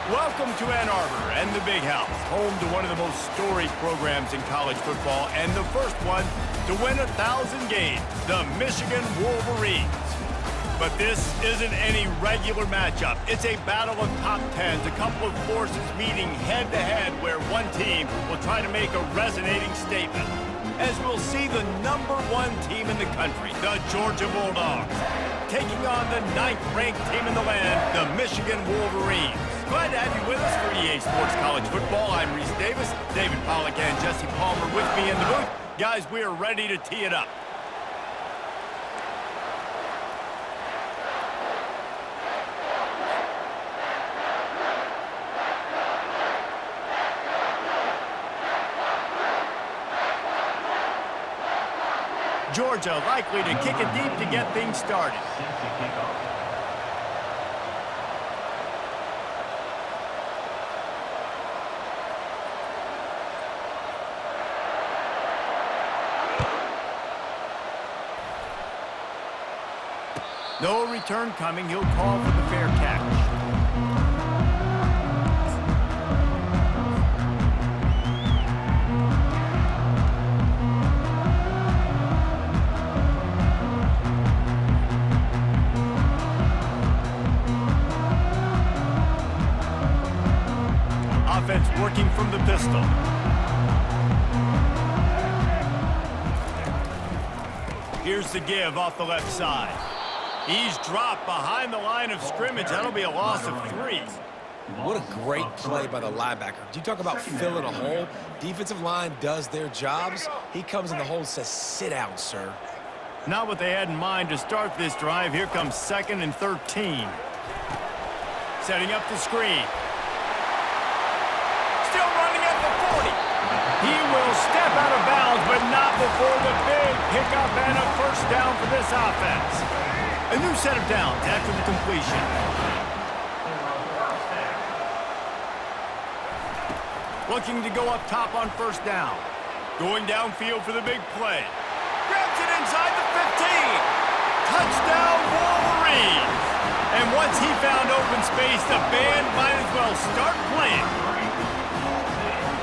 Welcome to Ann Arbor and the Big House, home to one of the most storied programs in college football and the first one to win 1,000 games, the Michigan Wolverines. But this isn't any regular matchup. It's a battle of top tens, a couple of forces meeting head-to-head where one team will try to make a resonating statement. As we'll see the #1 team in the country, the Georgia Bulldogs, taking on the 9th-ranked team in the land, the Michigan Wolverines. Glad to have you with us for EA Sports College Football. I'm Reese Davis, David Pollack and Jesse Palmer with me in the booth. Guys, we are ready to tee it up. Georgia likely to kick it deep to get things started. No return coming. He'll call for the fair catch. Offense working from the pistol. Here's the give off the left side. He's dropped behind the line of scrimmage. That'll be a loss of 3. What a great play by the linebacker. You talk about filling a hole. Defensive line does their jobs. He comes in the hole and says, sit down, sir. Not what they had in mind to start this drive. Here comes 2nd and 13. Setting up the screen. Still running at the 40. He will step out of bounds, but not before the big pickup and a first down for this offense. A new set of downs after the completion. Looking to go up top on first down. Going downfield for the big play. Grabs it inside the 15. Touchdown Wolverines. And once he found open space, the band might as well start playing.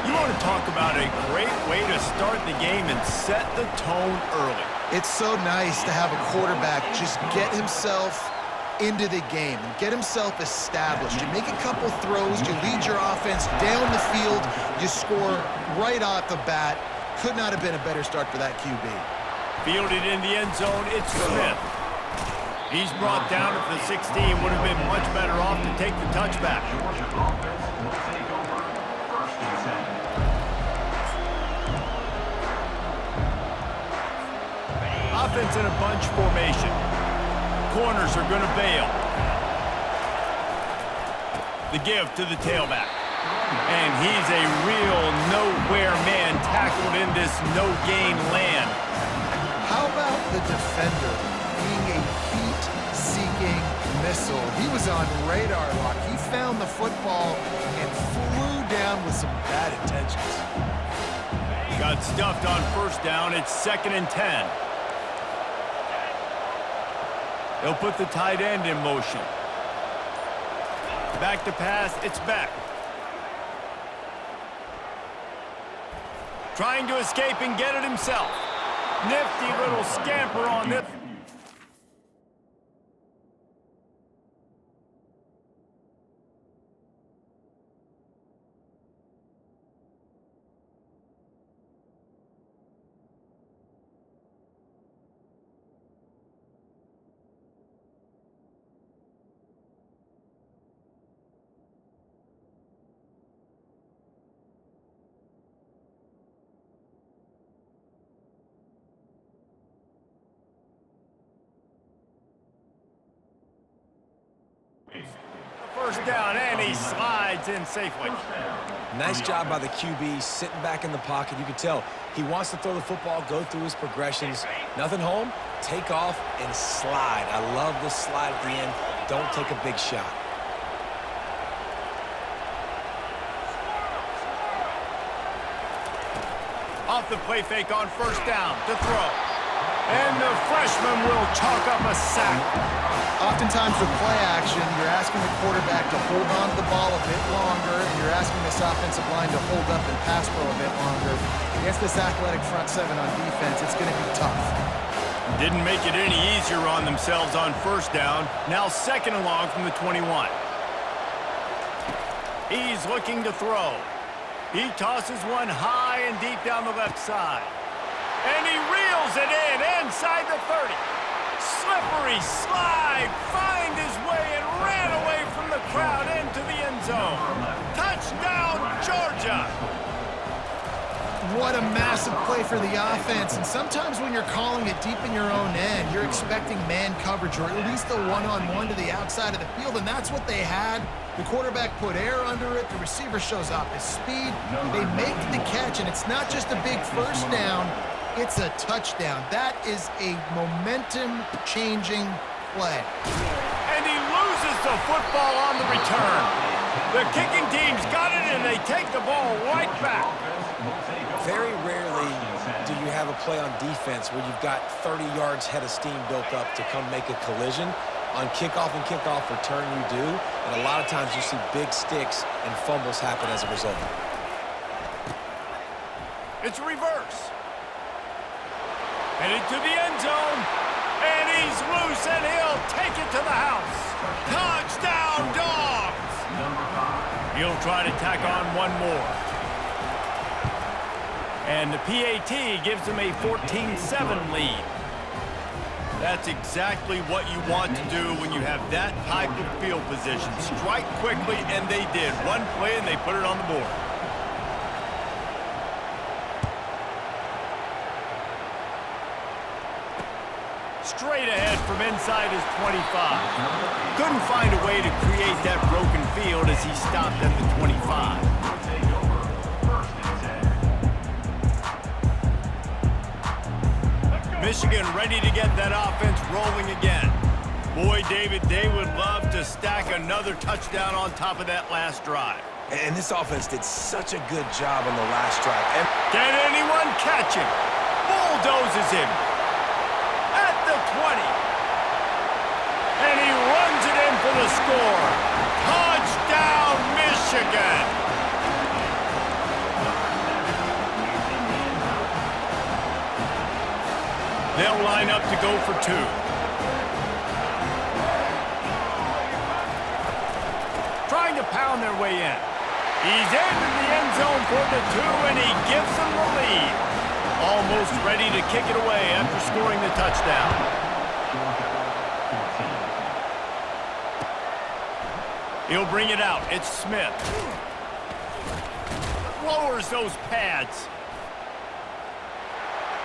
You want to talk about a great way to start the game and set the tone early. It's so nice to have a quarterback just get himself into the game and get himself established. You make a couple throws, you lead your offense down the field, you score right off the bat. Could not have been a better start for that QB. Fielded in the end zone, it's Smith. He's brought down at the 16. Would have been much better off to take the touchback. Offense in a bunch formation. Corners are going to bail. The give to the tailback. And he's a real nowhere man tackled in this no-gain land. How about the defender being a heat-seeking missile? He was on radar lock. He found the football and flew down with some bad intentions. Got stuffed on first down. It's 2nd and 10. They'll put the tight end in motion. Back to pass, it's Beck. Trying to escape and get it himself. Nifty little scamper on this. First down, and he slides in safely. Nice job by the QB, sitting back in the pocket. You can tell he wants to throw the football, go through his progressions. Nothing home, take off and slide. I love the slide at the end. Don't take a big shot. Off the play fake on first down to throw. And the freshman will chalk up a sack. Oftentimes with play action, you're asking the quarterback to hold on to the ball a bit longer, and you're asking this offensive line to hold up and pass pro a bit longer. Against this athletic front seven on defense, it's going to be tough. Didn't make it any easier on themselves on first down. Now second and long from the 21. He's looking to throw. He tosses one high and deep down the left side. And he reels it in inside the 30. Slippery slide, find his way and ran away from the crowd into the end zone. Touchdown, Georgia! What a massive play for the offense. And sometimes when you're calling it deep in your own end, you're expecting man coverage or at least a one-on-one to the outside of the field, and that's what they had. The quarterback put air under it. The receiver shows off his speed. They make the catch, and it's not just a big first down. It's a touchdown. That is a momentum-changing play. And he loses the football on the return. The kicking team's got it, and they take the ball right back. Very rarely do you have a play on defense where you've got 30 yards head of steam built up to come make a collision. On kickoff and kickoff return, you do. And a lot of times you see big sticks and fumbles happen as a result. It's a reverse. Headed to the end zone. And he's loose, and he'll take it to the house. Touchdown, Dogs! He'll try to tack on one more. And the PAT gives him a 14-7 lead. That's exactly what you want to do when you have that type of field position. Strike quickly, and they did. One play, and they put it on the board. Straight ahead from inside his 25. Couldn't find a way to create that broken field as he stopped at the 25. Michigan ready to get that offense rolling again. Boy, David, they would love to stack another touchdown on top of that last drive. And this offense did such a good job on the last drive. Can anyone catch him? Bulldozes him at the 20. And he runs it in for the score. Touchdown, Michigan! They'll line up to go for two. Trying to pound their way in. He's into the end zone for the two, and he gives them the lead. Almost ready to kick it away after scoring the touchdown. He'll bring it out. It's Smith. Lowers those pads.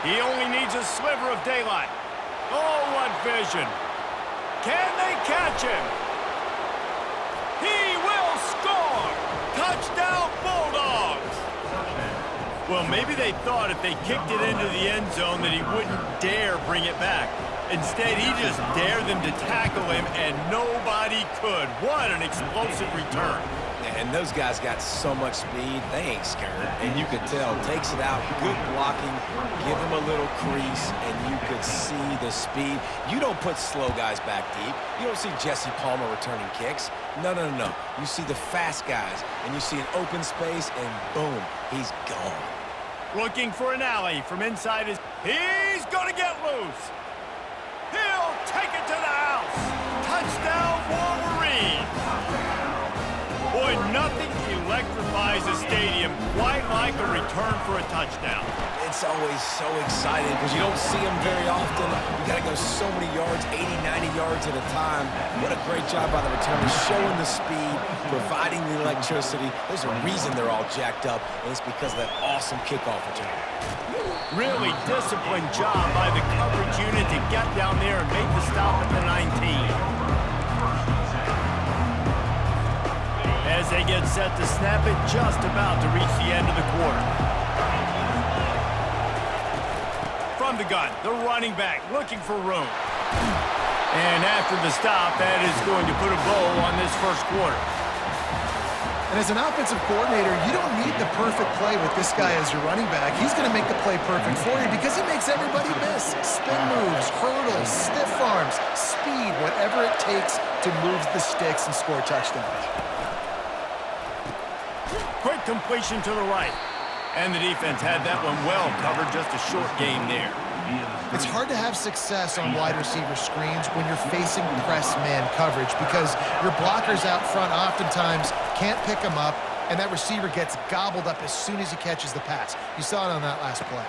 He only needs a sliver of daylight. Oh, what vision. Can they catch him? He will score! Touchdown, Bulldogs! Well, maybe they thought if they kicked it into the end zone that he wouldn't dare bring it back. Instead, he just dared them to tackle him, and nobody could. What an explosive return. And those guys got so much speed, they ain't scared. And you could tell, takes it out, good blocking, give him a little crease, and you could see the speed. You don't put slow guys back deep. You don't see Jesse Palmer returning kicks. No, no, no, no. You see the fast guys, and you see an open space, and boom, he's gone. Looking for an alley from inside his... He's gonna get loose. He'll take it to the house. Touchdown, Wolverines. Boy, nothing electrifies a stadium quite like a return for a touchdown. It's always so exciting because you don't see them very often. You got to go so many yards, 80, 90 yards at a time. What a great job by the returners, showing the speed, providing the electricity. There's a reason they're all jacked up, and it's because of that awesome kickoff return. Really disciplined job by the coverage unit to get down there and make the stop at the 19. As they get set to snap it, just about to reach the end of the quarter. From the gun, the running back looking for room. And after the stop, that is going to put a bow on this first quarter. And as an offensive coordinator, you don't need the perfect play with this guy as your running back. He's going to make the play perfect for you because he makes everybody miss. Spin moves, hurdles, stiff arms, speed, whatever it takes to move the sticks and score touchdowns. Quick completion to the right. And the defense had that one well covered, just a short game there. It's hard to have success on wide receiver screens when you're facing press man coverage because your blockers out front oftentimes can't pick them up, and that receiver gets gobbled up as soon as he catches the pass. You saw it on that last play.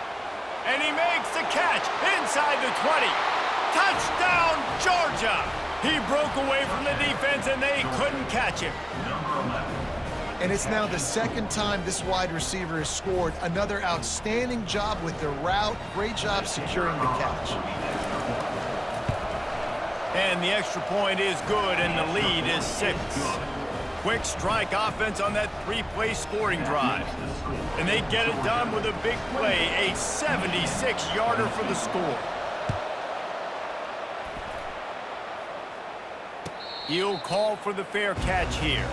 And he makes the catch inside the 20. Touchdown, Georgia! He broke away from the defense, and they couldn't catch him. And it's now the second time this wide receiver has scored. Another outstanding job with the route. Great job securing the catch. And the extra point is good, and the lead is 6. Quick strike offense on that 3-play scoring drive. And they get it done with a big play, a 76-yarder for the score. He'll call for the fair catch here.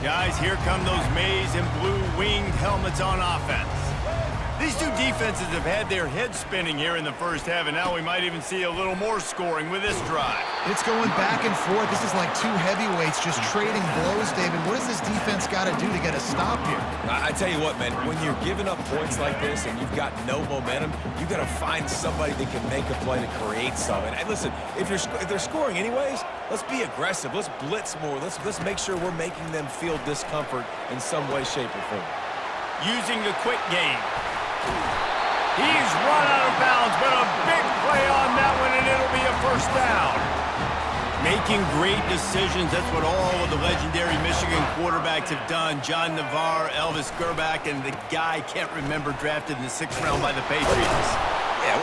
Guys, here come those maize and blue winged helmets on offense. These two defenses have had their heads spinning here in the first half, and now we might even see a little more scoring with this drive. It's going back and forth. This is like two heavyweights just trading blows, David. What does this defense got to do to get a stop here? I tell you what, man, when you're giving up points like this and you've got no momentum, you got to find somebody that can make a play to create something. And listen, if they're scoring anyways, let's be aggressive. Let's blitz more. Let's make sure we're making them feel discomfort in some way, shape, or form. Using the quick game. He's run out of bounds, but a big play on that one, and it'll be a first down. Making great decisions, that's what all of the legendary Michigan quarterbacks have done. John Navarre, Elvis Gerbach, and the guy I can't remember drafted in the 6th round by the Patriots. Yeah,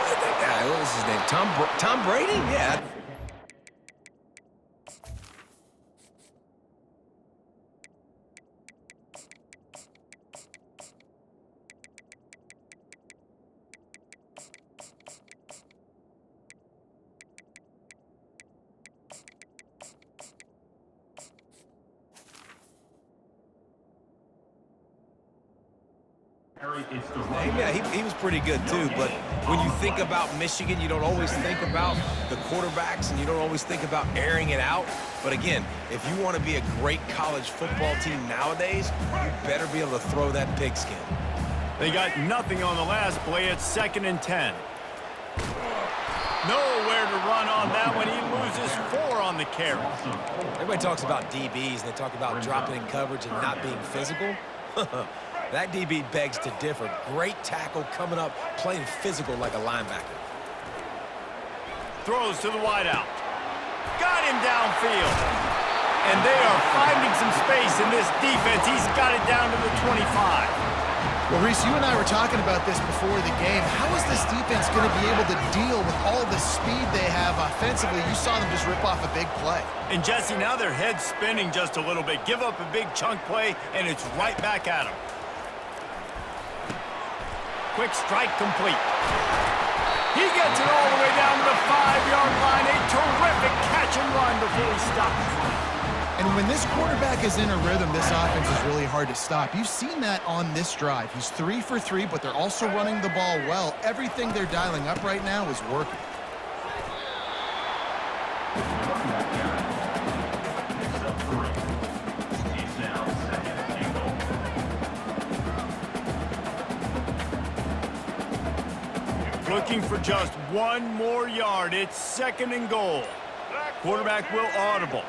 what was his name? Tom Brady? Yeah. Yeah, he was pretty good too, but when you think about Michigan, you don't always think about the quarterbacks and you don't always think about airing it out. But again, if you want to be a great college football team nowadays, you better be able to throw that pigskin. They got nothing on the last play. It's 2nd and 10. Nowhere to run on that one. He loses 4 on the carry. Everybody talks about DBs, and they talk about dropping in coverage and not being physical. That DB begs to differ. Great tackle coming up, playing physical like a linebacker. Throws to the wideout. Got him downfield. And they are finding some space in this defense. He's got it down to the 25. Well, Reese, you and I were talking about this before the game. How is this defense going to be able to deal with all the speed they have offensively? You saw them just rip off a big play. And Jesse, now their head's spinning just a little bit. Give up a big chunk play, and it's right back at them. Quick strike complete. He gets it all the way down to the 5-yard line. A terrific catch and run before he stops. And when this quarterback is in a rhythm, this offense is really hard to stop. You've seen that on this drive. He's 3 for 3, but they're also running the ball well. Everything they're dialing up right now is working. Looking for just 1 more yard. It's 2nd and goal. Quarterback will audible.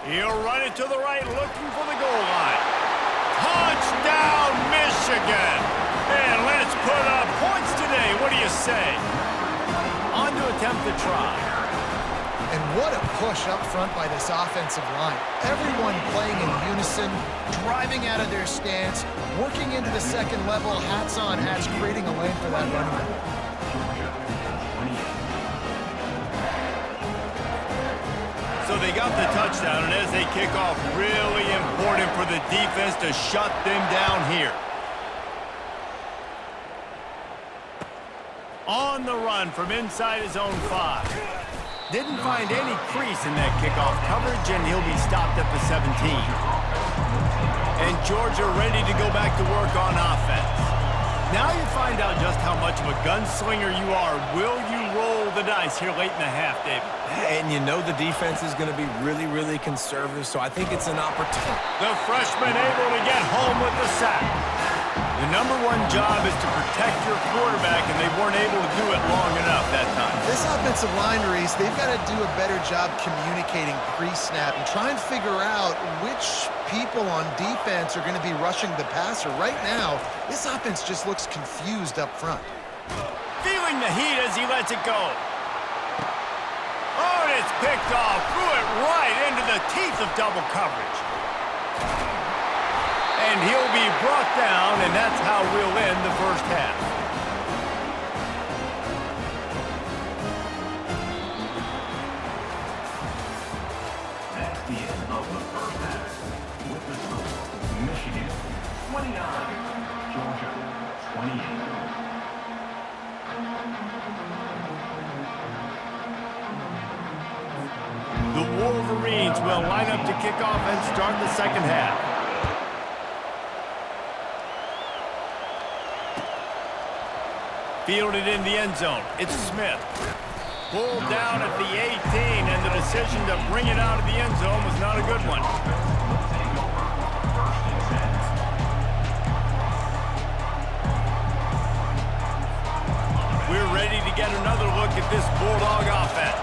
He'll run it to the right, looking for the goal line. Touchdown, Michigan! And let's put up points today. What do you say? On to attempt the try. And what a push up front by this offensive line. Everyone playing in unison, driving out of their stance, working into the second level, hats on hats, creating a lane for that running back. So they got the touchdown, and as they kick off, really important for the defense to shut them down here. On the run from inside his own 5. Didn't find any crease in that kickoff coverage, and he'll be stopped at the 17. And Georgia ready to go back to work on offense. Now you find out just how much of a gunslinger you are. Will you roll the dice here late in the half, David? And you know the defense is going to be really, really conservative, so I think it's an opportunity. The freshman able to get home with the sack. The number one job is to protect your quarterback, and they weren't able to do it long enough that time. This offensive line, Reese, they've got to do a better job communicating pre-snap and try and figure out which people on defense are going to be rushing the passer. Right now, this offense just looks confused up front. Feeling the heat as he lets it go. Oh, and it's picked off. Threw it right into the teeth of double coverage. And he'll be brought down, and that's how we'll end the first half. That's the end of the first half. With the score, Michigan 29, Georgia 28. The Wolverines will line up to kick off and start the second half. Fielded in the end zone. It's Smith. Pulled down at the 18, and the decision to bring it out of the end zone was not a good one. We're ready to get another look at this Bulldog offense.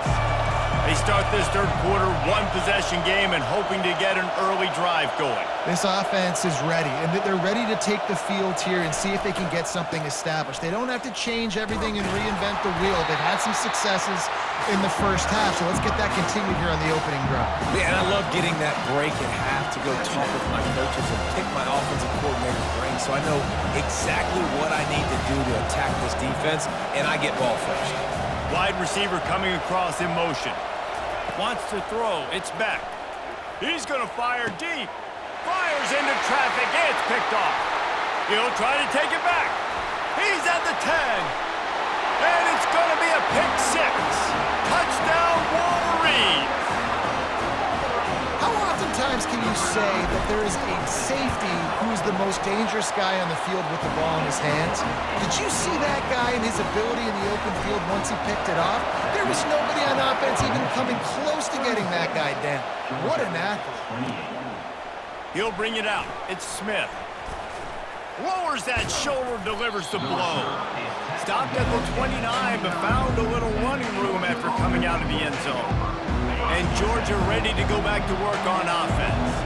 They start this third quarter one-possession game and hoping to get an early drive going. This offense is ready, and they're ready to take the field here and see if they can get something established. They don't have to change everything and reinvent the wheel. They've had some successes in the first half, so let's get that continued here on the opening drive. Yeah, and I love getting that break at half to go talk with my coaches and pick my offensive coordinator's brain so I know exactly what I need to do to attack this defense, and I get ball first. Wide receiver coming across in motion. Wants to throw. It's back. He's going to fire deep. Fires into traffic. It's picked off. He'll try to take it back. He's at the 10. And it's going to be a pick 6. Touchdown, Wolverines. How oftentimes can you say that there is a safety who's the most dangerous guy on the field with the ball in his hands? Did you see that guy and his ability in the open field once he picked it off? There was nobody on offense even coming close to getting that guy down. What an athlete. He'll bring it out. It's Smith. Lowers that shoulder, delivers the blow. Stopped at the 29, but found a little running room after coming out of the end zone. And Georgia ready to go back to work on offense.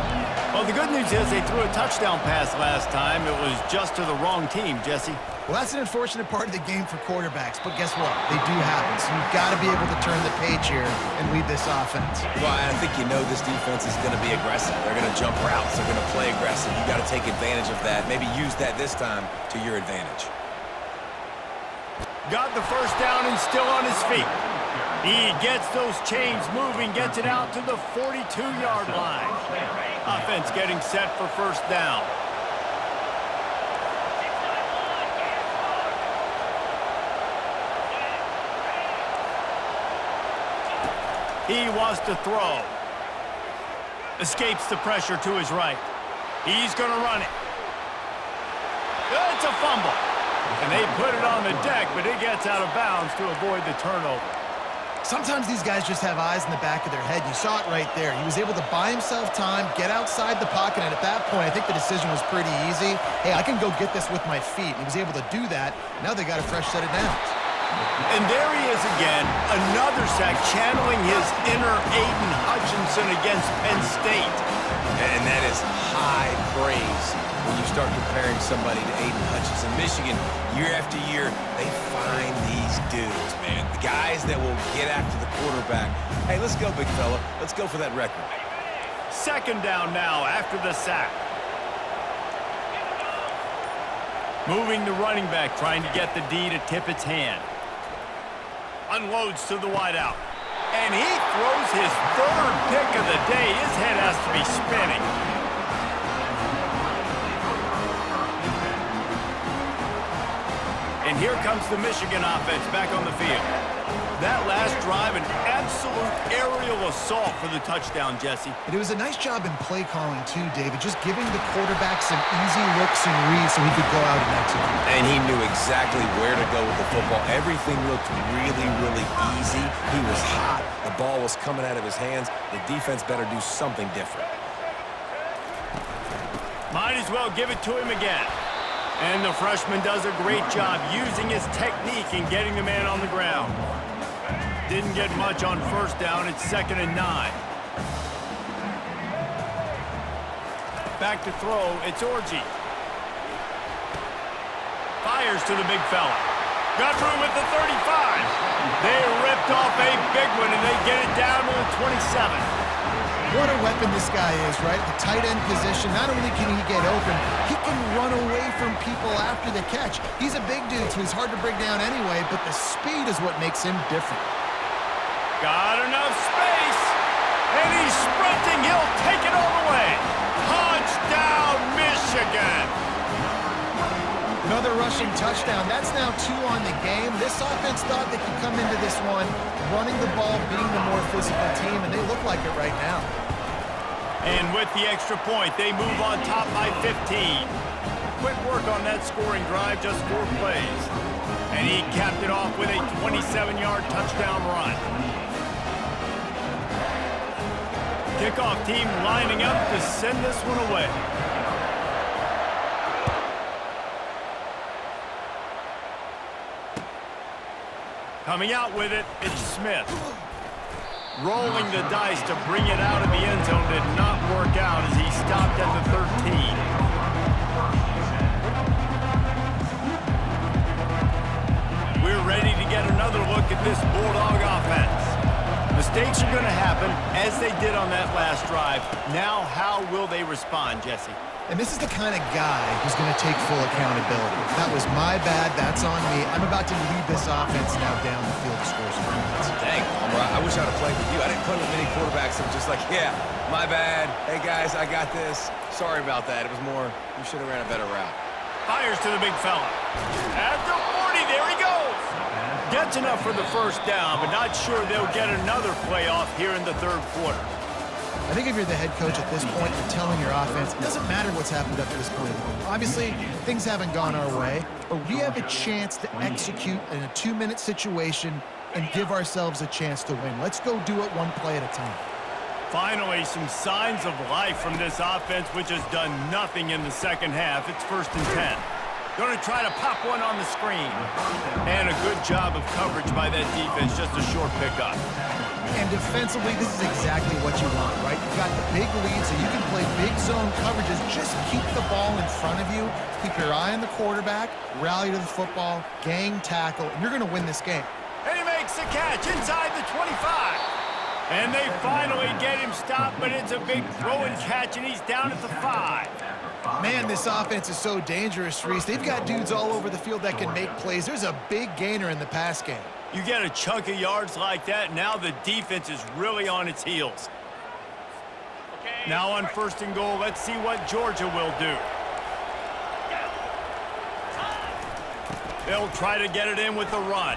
Well, the good news is they threw a touchdown pass last time. It was just to the wrong team, Jesse. Well, that's an unfortunate part of the game for quarterbacks, but guess what? They do happen, so you've got to be able to turn the page here and lead this offense. Well, I think you know this defense is going to be aggressive. They're going to jump routes. They're going to play aggressive. You got to take advantage of that. Maybe use that this time to your advantage. Got the first down and still on his feet. He gets those chains moving, gets it out to the 42-yard line. Offense getting set for first down. He wants to throw. Escapes the pressure to his right. He's going to run it. It's a fumble. And they put it on the deck, but it gets out of bounds to avoid the turnover. Sometimes these guys just have eyes in the back of their head. You saw it right there. He was able to buy himself time, get outside the pocket, and at that point, I think the decision was pretty easy. Hey, I can go get this with my feet. He was able to do that. Now they got a fresh set of downs. And there he is again, another sack, channeling his inner Aiden Hutchinson against Penn State. And that is high praise when you start comparing somebody to Aiden Hutchinson. Michigan, year after year, they find these dudes, man. The guys that will get after the quarterback. Hey, let's go, big fella. Let's go for that record. Second down now after the sack. Moving the running back, trying to get the D to tip its hand. Unloads to the wideout. And he throws his third pick of the day. His head has to be spinning. And here comes the Michigan offense back on the field. That last drive, an absolute aerial assault for the touchdown, Jesse. But it was a nice job in play calling too, David, just giving the quarterback some easy looks and reads so he could go out and execute. And he knew exactly where to go with the football. Everything looked really, really easy. He was hot. The ball was coming out of his hands. The defense better do something different. Might as well give it to him again. And the freshman does a great job using his technique and getting the man on the ground. Didn't get much on first down. It's 2nd and 9. Back to throw. It's Orji. Fires to the big fella. Got room at the 35. They ripped off a big one, and they get it down to the 27. What a weapon this guy is, right? The tight end position, not only can he get open, he can run away from people after the catch. He's a big dude, so he's hard to bring down anyway, but the speed is what makes him different. Got enough space, and he's sprinting. He'll take it all the way. Touchdown, Michigan! Another rushing touchdown. That's now 2 on the game. This offense thought they could come into this one running the ball, being the more physical team, and they look like it right now. And with the extra point, they move on top by 15. Quick work on that scoring drive, just 4 plays. And he capped it off with a 27-yard touchdown run. Kickoff team lining up to send this one away. Coming out with it, it's Smith. Rolling the dice to bring it out of the end zone did not work out as he stopped at the 13. We're ready to get another look at this Bulldog offense. Mistakes are going to happen, as they did on that last drive. Now, how will they respond, Jesse? And this is the kind of guy who's going to take full accountability. That was my bad. That's on me. I'm about to lead this offense now down the field to score some points. Dang, Palmer, I wish I'd have played with you. I didn't play with many quarterbacks that were just like, yeah, my bad. Hey, guys, I got this. Sorry about that. It was more, you should have ran a better route. Fires to the big fella. At the 40, there he goes. Gets enough for the first down, but not sure they'll get another play off here in the 3rd quarter. I think if you're the head coach at this point, you're telling your offense, it doesn't matter what's happened up to this point. Obviously, things haven't gone our way, but we have a chance to execute in a 2-minute situation and give ourselves a chance to win. Let's go do it one play at a time. Finally, some signs of life from this offense, which has done nothing in the second half. It's 1st and 10. Going to try to pop one on the screen. And a good job of coverage by that defense, just a short pickup. And defensively, this is exactly what you want, right? You've got the big lead, so you can play big zone coverages. Just keep the ball in front of you. Keep your eye on the quarterback, rally to the football, gang tackle, and you're going to win this game. And he makes the catch inside the 25. And they finally get him stopped, but it's a big throw and catch, and he's down at the 5. Man, this offense is so dangerous, Reese. They've got dudes all over the field that can make plays. There's a big gainer in the pass game. You get a chunk of yards like that, now the defense is really on its heels. Now on 1st and goal, let's see what Georgia will do. They'll try to get it in with the run.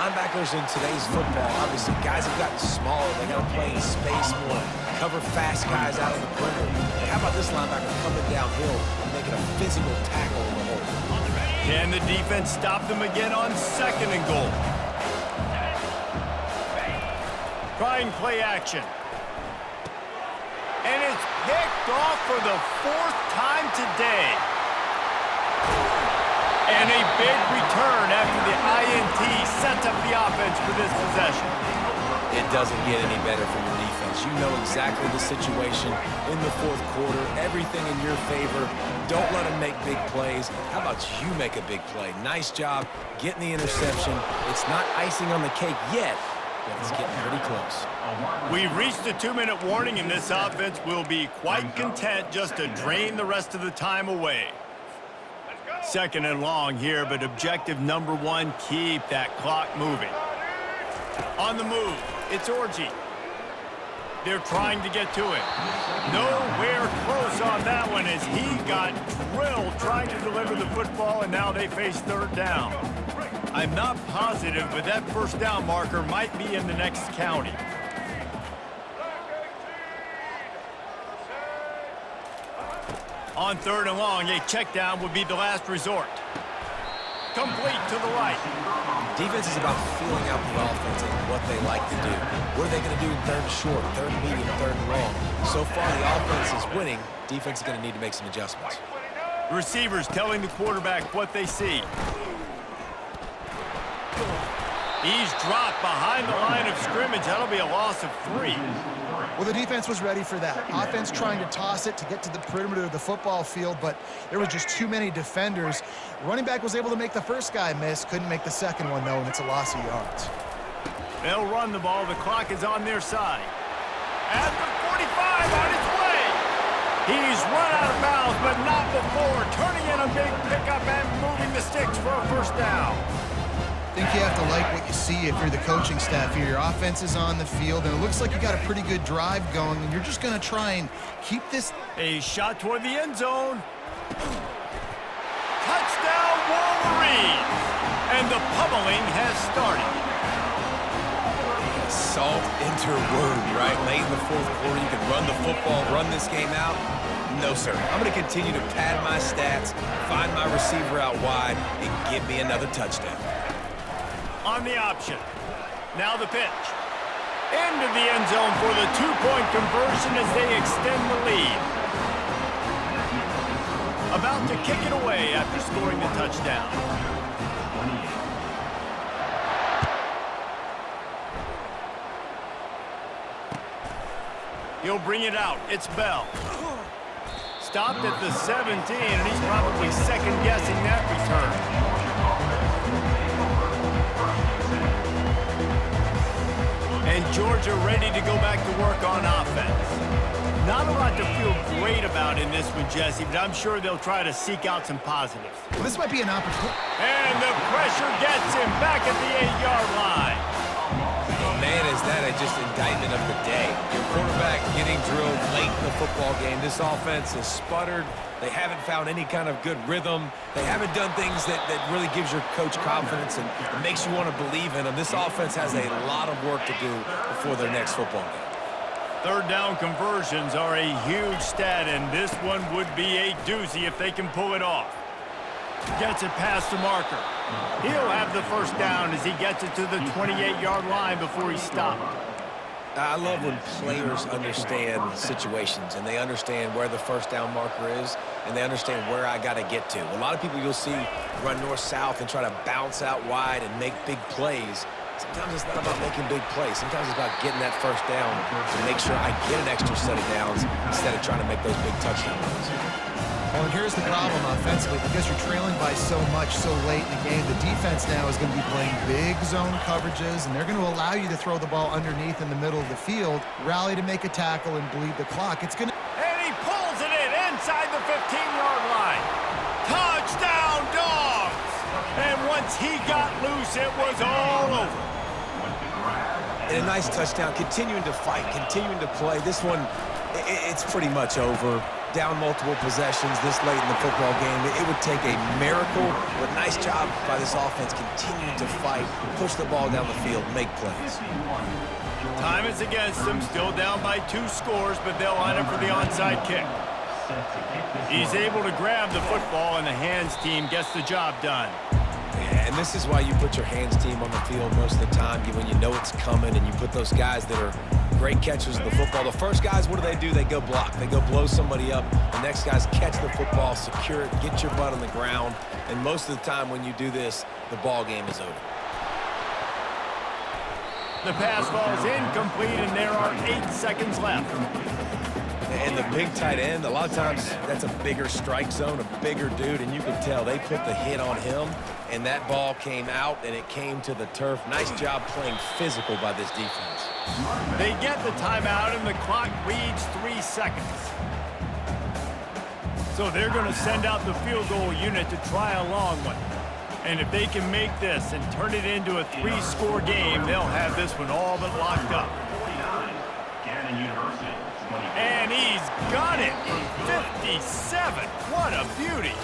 Linebackers in today's football, obviously, guys have gotten smaller. They got to play in space more, cover fast guys out of the perimeter. How about this linebacker coming downhill and making a physical tackle in the hole? Can the defense stop them again on 2nd and goal? Trying play action. And it's picked off for the 4th time today. And a big return after the INT sets up the offense for this possession. It doesn't get any better for your defense. You know exactly the situation in the 4th quarter. Everything in your favor. Don't let them make big plays. How about you make a big play? Nice job getting the interception. It's not icing on the cake yet, but it's getting pretty close. We've reached a 2-minute warning, and this offense will be quite content just to drain the rest of the time away. 2nd and long here, but objective number 1, keep that clock moving. On the move, it's Orji. They're trying to get to it. Nowhere close on that one as he got drilled trying to deliver the football, and now they face third down. I'm not positive, but that first down marker might be in the next county. On third and long, a check down would be the last resort. Complete to the right. Defense is about feeling out the offense and what they like to do. What are they going to do in third and short, third and medium, third and long? So far, the offense is winning. Defense is going to need to make some adjustments. The receivers telling the quarterback what they see. He's dropped behind the line of scrimmage. That'll be a loss of 3. Well, the defense was ready for that. Offense trying to toss it to get to the perimeter of the football field, but there were just too many defenders. Running back was able to make the first guy miss, couldn't make the second one, though, and it's a loss of yards. They'll run the ball. The clock is on their side. At the 45 on its way. He's run out of bounds, but not before. Turning in a big pickup and moving the sticks for a first down. I think you have to like what you see if you're the coaching staff here. Your offense is on the field, and it looks like you got a pretty good drive going, and you're just going to try and keep this. A shot toward the end zone. Touchdown, Wolverines! And the pummeling has started. Salt enter word, right? Late in the fourth quarter, you can run the football, run this game out. No, sir. I'm going to continue to pad my stats, find my receiver out wide, and give me another touchdown. On the option. Now the pitch. Into the end zone for the two-point conversion as they extend the lead. About to kick it away after scoring the touchdown. He'll bring it out. It's Bell. Stopped at the 17, and he's probably second-guessing that return. And Georgia ready to go back to work on offense. Not a lot to feel great about in this one, Jesse, but I'm sure they'll try to seek out some positives. Well, this might be an opportunity. And the pressure gets him back at the 8-yard line. Man, is that just indictment of the day. Your quarterback getting drilled late in the football game. This offense has sputtered. They haven't found any kind of good rhythm. They haven't done things that really gives your coach confidence and makes you want to believe in them. This offense has a lot of work to do before their next football game. Third down conversions are a huge stat, and this one would be a doozy if they can pull it off. Gets it past the marker. He'll have the first down as he gets it to the 28-yard line before he's stopped. I love when players understand situations and they understand where the first down marker is and they understand where I got to get to. A lot of people you'll see run north-south and try to bounce out wide and make big plays. Sometimes it's not about making big plays. Sometimes it's about getting that first down to make sure I get an extra set of downs instead of trying to make those big touchdown runs. Well, and here's the problem offensively. Because you're trailing by so much so late in the game, the defense now is going to be playing big zone coverages, and they're going to allow you to throw the ball underneath in the middle of the field, rally to make a tackle, and bleed the clock. It's going to... And he pulls it in inside the 15-yard line. Touchdown, Dogs! And once he got loose, it was all over. And a nice touchdown, continuing to fight, continuing to play. This one, it's pretty much over. Down multiple possessions this late in the football game. It would take a miracle, but nice job by this offense continuing to fight, push the ball down the field, make plays. Time is against them, still down by 2 scores, but they'll line up for the onside kick. He's able to grab the football, and the hands team gets the job done. And this is why you put your hands team on the field most of the time, when you know it's coming, and you put those guys that are great catchers of the football. The first guys, what do? They go block. They go blow somebody up. The next guys catch the football, secure it, get your butt on the ground. And most of the time when you do this, the ball game is over. The pass ball is incomplete, and there are 8 seconds left. And the big tight end, a lot of times that's a bigger strike zone, a bigger dude, and you can tell they put the hit on him, and that ball came out, and it came to the turf. Nice job playing physical by this defense. They get the timeout, and the clock reads 3 seconds. So they're going to send out the field goal unit to try a long one. And if they can make this and turn it into a 3-score game, they'll have this one all but locked up. Gannon University. And he's got it from 57. What a beauty.